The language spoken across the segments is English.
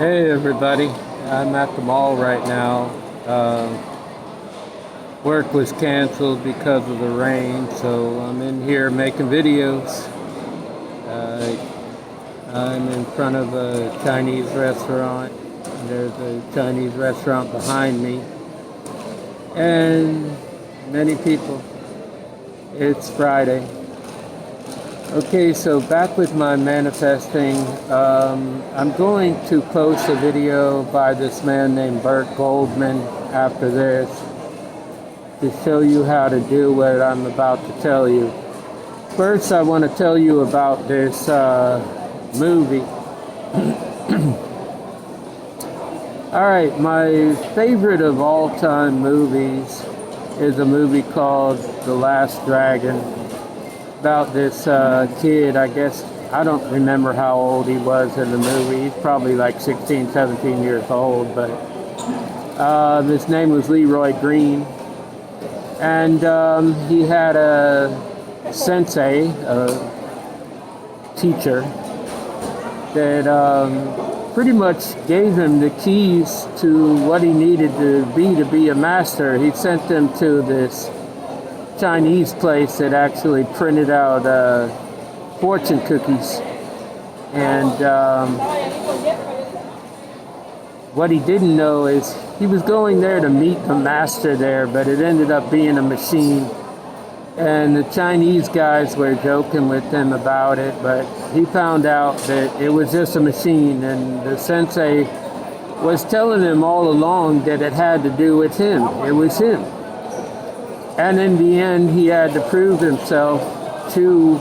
Hey everybody, I'm at the mall right now. Work was canceled because of the rain, so I'm in here making videos. I'm in front of a Chinese restaurant. There's a Chinese restaurant behind me, and many people. It's Friday. Okay, so back with my manifesting. I'm going to post a video by this man named Burt Goldman after this to show you how to do what I'm about to tell you. First, I want to tell you about this movie. Alright, my favorite of all time movies is a movie called The Last Dragon. About this kid, I guess, I don't remember how old he was in the movie. He's probably like 16, 17 years old, but his name was Leroy Green. And he had a sensei, a teacher, that pretty much gave him the keys to what he needed to be a master. He sent him to this Chinese place that actually printed out fortune cookies, and what he didn't know is he was going there to meet the master there, but it ended up being a machine, and the Chinese guys were joking with him about it, but he found out that it was just a machine, and the sensei was telling him all along that it had to do with him. It was him. And in the end, he had to prove himself to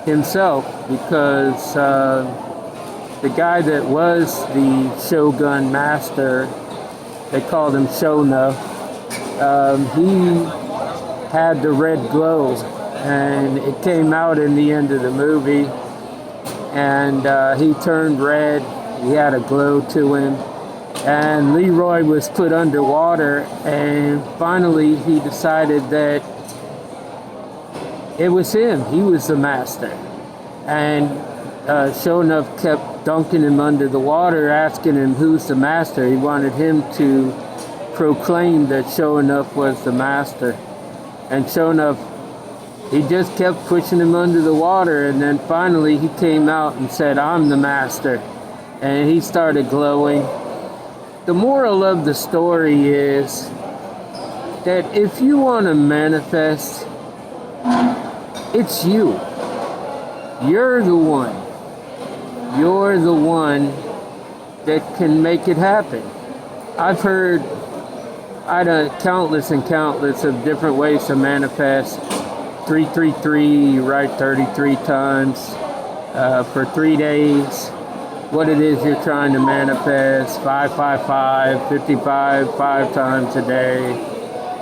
himself, because the guy that was the Shogun master, they called him Shona, he had the red glow, and it came out in the end of the movie, and he turned red. He had a glow to him. And Leroy was put underwater, and finally he decided that it was him. He was the master. And sure enough, kept dunking him under the water, asking him who's the master. He wanted him to proclaim that sure enough was the master. And sure enough, he just kept pushing him under the water, and then finally he came out and said, "I'm the master." And he started glowing. The moral of the story is that if you want to manifest, it's you. You're the one. You're the one that can make it happen. I've heard countless and countless of different ways to manifest. 333, you write 33 times for 3 days. What it is you're trying to manifest. 555, 55, 5 times a day.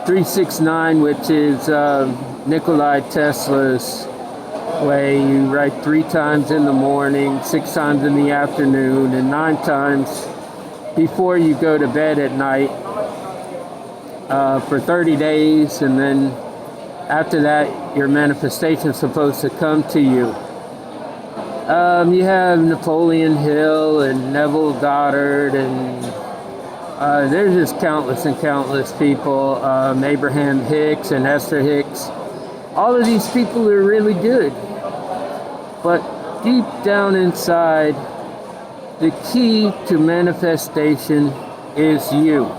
369, which is Nikola Tesla's way. You write 3 times in the morning, 6 times in the afternoon, and 9 times before you go to bed at night for 30 days. And then after that, your manifestation is supposed to come to you. You have Napoleon Hill and Neville Goddard, and there's just countless and countless people. Abraham Hicks and Esther Hicks. All of these people are really good. But deep down inside, the key to manifestation is you.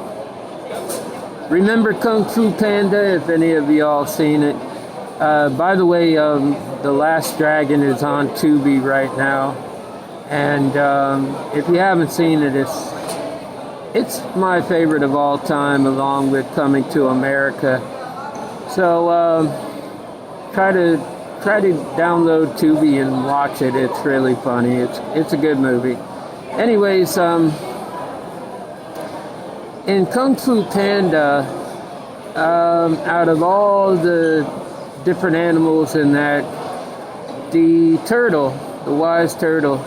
Remember Kung Fu Panda, if any of y'all seen it? By the way, The Last Dragon is on Tubi right now, and if you haven't seen it, it's my favorite of all time, along with Coming to America. So try to download Tubi and watch it. It's really funny. It's a good movie. Anyways, in Kung Fu Panda, out of all the different animals in that, the turtle, the wise turtle,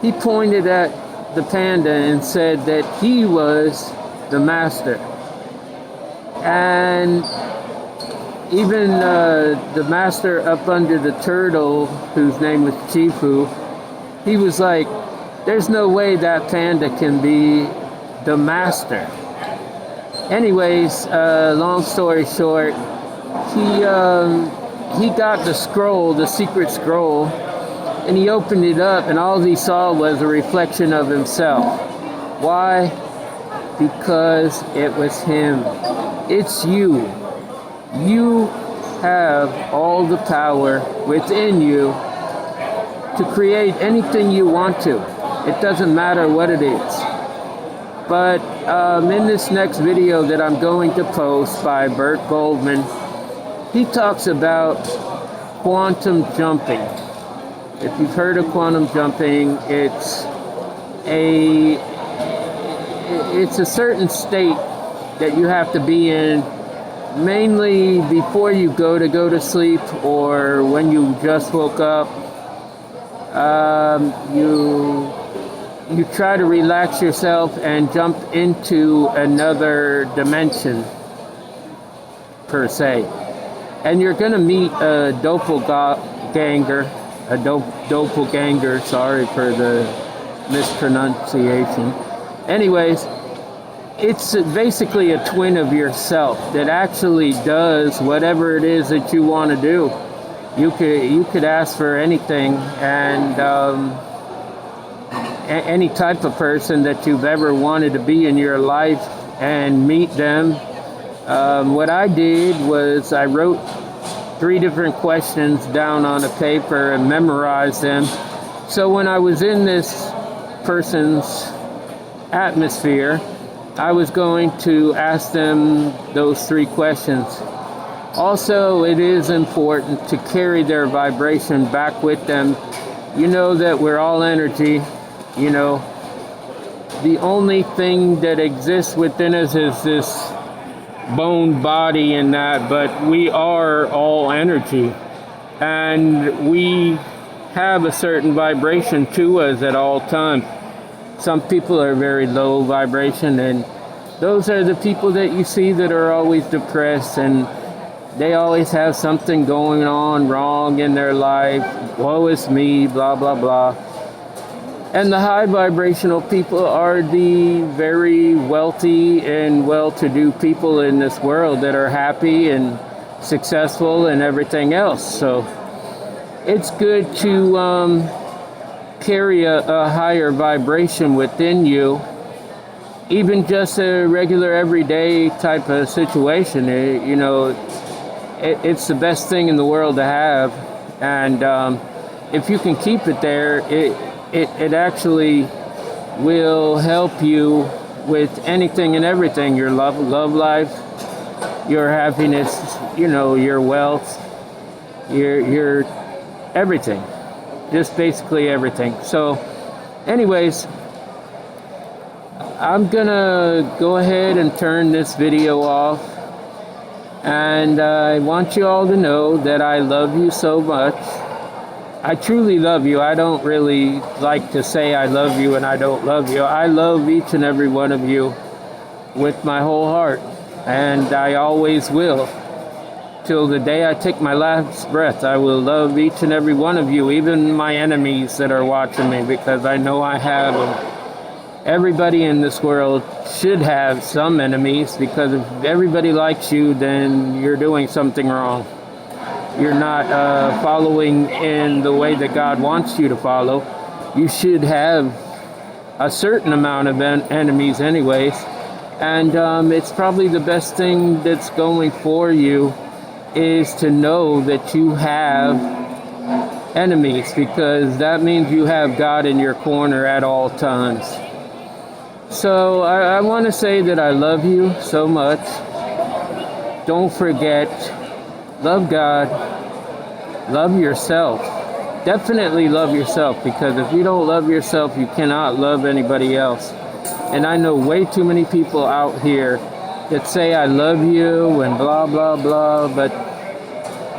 he pointed at the panda and said that he was the master. And even the master up under the turtle, whose name was Chifu, he was like, there's no way that panda can be the master. Anyways, long story short, he got the scroll, the secret scroll, and he opened it up, and all he saw was a reflection of himself. Why? Because it was him. It's you. You have all the power within you to create anything you want to. It doesn't matter what it is. But in this next video that I'm going to post by Bert Goldman, he talks about quantum jumping. If you've heard of quantum jumping, it's a certain state that you have to be in, mainly before you go to sleep or when you just woke up. You try to relax yourself and jump into another dimension, per se. And you're going to meet a doppleganger, sorry for the mispronunciation. Anyways, it's basically a twin of yourself that actually does whatever it is that you want to do. You could ask for anything, and any type of person that you've ever wanted to be in your life and meet them. What I did was I wrote 3 different questions down on a paper and memorized them. So when I was in this person's atmosphere, I was going to ask them those 3 questions. Also, it is important to carry their vibration back with them. You know that we're all energy. You know, the only thing that exists within us is this bone body and that, but we are all energy. And we have a certain vibration to us at all times. Some people are very low vibration, and those are the people that you see that are always depressed, and they always have something going on wrong in their life. Woe is me, blah, blah, blah. And the high vibrational people are the very wealthy and well-to-do people in this world that are happy and successful and everything else. So it's good to carry a higher vibration within you, even just a regular everyday type of situation. It's the best thing in the world to have, and if you can keep it there, it actually will help you with anything and everything. Your love life, your happiness, your wealth, your everything. Just basically everything. So anyways, I'm gonna go ahead and turn this video off. And I want you all to know that I love you so much. I truly love you. I don't really like to say I love you and I don't love you. I love each and every one of you with my whole heart. And I always will. Till the day I take my last breath, I will love each and every one of you, even my enemies that are watching me, because I know I have them. Everybody in this world should have some enemies, because if everybody likes you, then you're doing something wrong. You're not following in the way that God wants you to follow. You should have a certain amount of enemies anyways. And it's probably the best thing that's going for you is to know that you have enemies, because that means you have God in your corner at all times. So I want to say that I love you so much. Don't forget, love God, love yourself. Definitely love yourself, because if you don't love yourself, you cannot love anybody else. And I know way too many people out here that say I love you and blah, blah, blah, but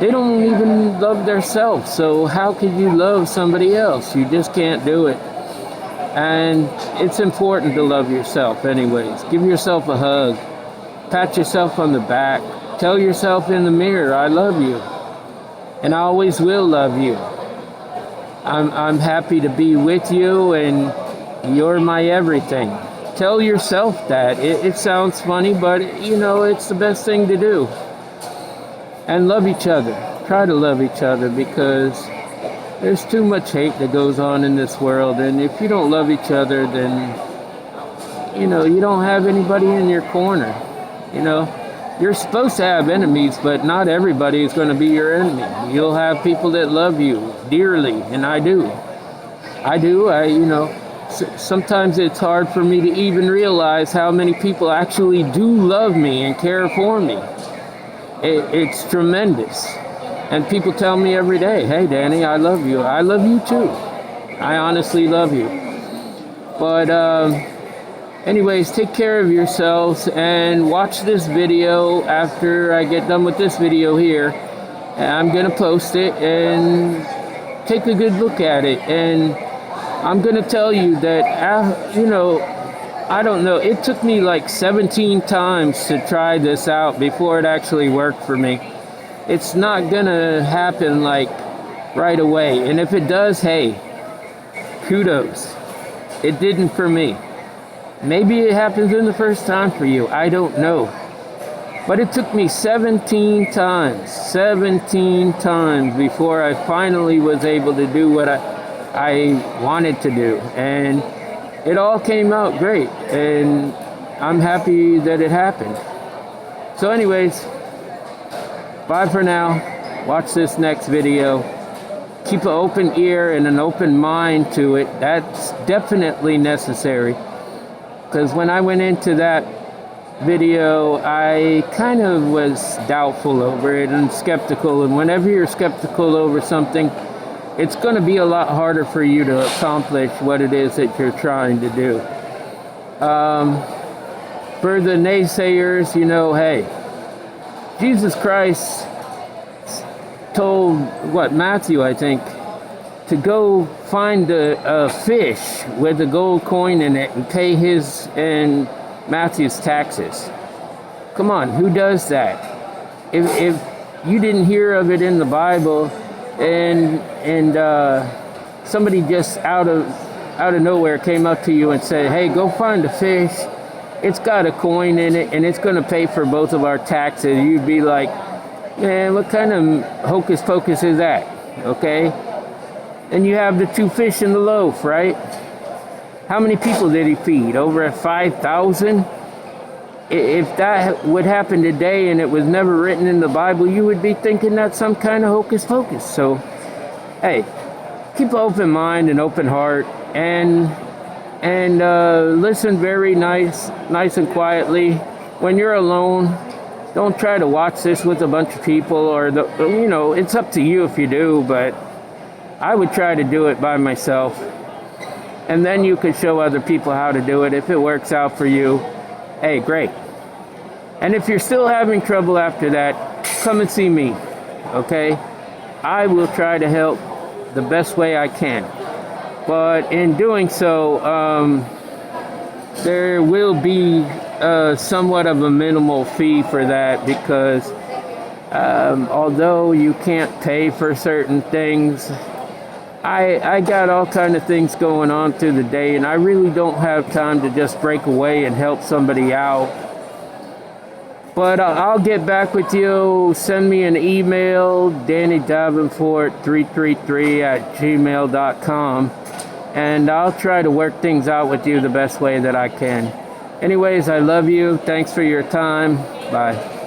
they don't even love themselves. So how could you love somebody else? You just can't do it. And it's important to love yourself anyways. Give yourself a hug. Pat yourself on the back. Tell yourself in the mirror, I love you. And I always will love you. I'm happy to be with you, and You're my everything. Tell yourself that. It sounds funny, but it's the best thing to do. And love each other. Try to love each other, because there's too much hate that goes on in this world. And if you don't love each other, then, you don't have anybody in your corner. You're supposed to have enemies, but not everybody is going to be your enemy. You'll have people that love you dearly, and I do. Sometimes it's hard for me to even realize how many people actually do love me and care for me. It's tremendous. And people tell me every day, hey, Danny, I love you. I love you too. I honestly love you. But anyways, take care of yourselves and watch this video after I get done with this video here. I'm going to post it and take a good look at it. And I'm going to tell you that, I don't know. It took me like 17 times to try this out before it actually worked for me. It's not going to happen like right away. And if it does, hey, kudos. It didn't for me. Maybe it happens in the first time for you. I don't know. But it took me 17 times before I finally was able to do what I wanted to do. And it all came out great. And I'm happy that it happened. So anyways, bye for now. Watch this next video. Keep an open ear and an open mind to it. That's definitely necessary. Because when I went into that video, I kind of was doubtful over it and skeptical. And whenever you're skeptical over something, it's going to be a lot harder for you to accomplish what it is that you're trying to do. For the naysayers, hey, Jesus Christ told, Matthew, I think, to go find a fish with a gold coin in it and pay his and Matthew's taxes. Come on, who does that? If you didn't hear of it in the Bible, and somebody just out of nowhere came up to you and said, hey, go find a fish, it's got a coin in it and it's going to pay for both of our taxes, you'd be like, man, what kind of hocus pocus is that? Okay? And you have the 2 fish in the loaf, right? How many people did he feed? Over 5,000? If that would happen today and it was never written in the Bible, you would be thinking that's some kind of hocus pocus. So, hey, keep an open mind and open heart, and listen very nice and quietly. When you're alone, don't try to watch this with a bunch of people, or it's up to you if you do, but I would try to do it by myself. And then you could show other people how to do it. If it works out for you, hey, great. And if you're still having trouble after that, come and see me, okay? I will try to help the best way I can. But in doing so, there will be somewhat of a minimal fee for that, because although you can't pay for certain things, I got all kind of things going on through the day, and I really don't have time to just break away and help somebody out. But I'll get back with you. Send me an email, DannyDavenport333@gmail.com, and I'll try to work things out with you the best way that I can. Anyways, I love you. Thanks for your time. Bye.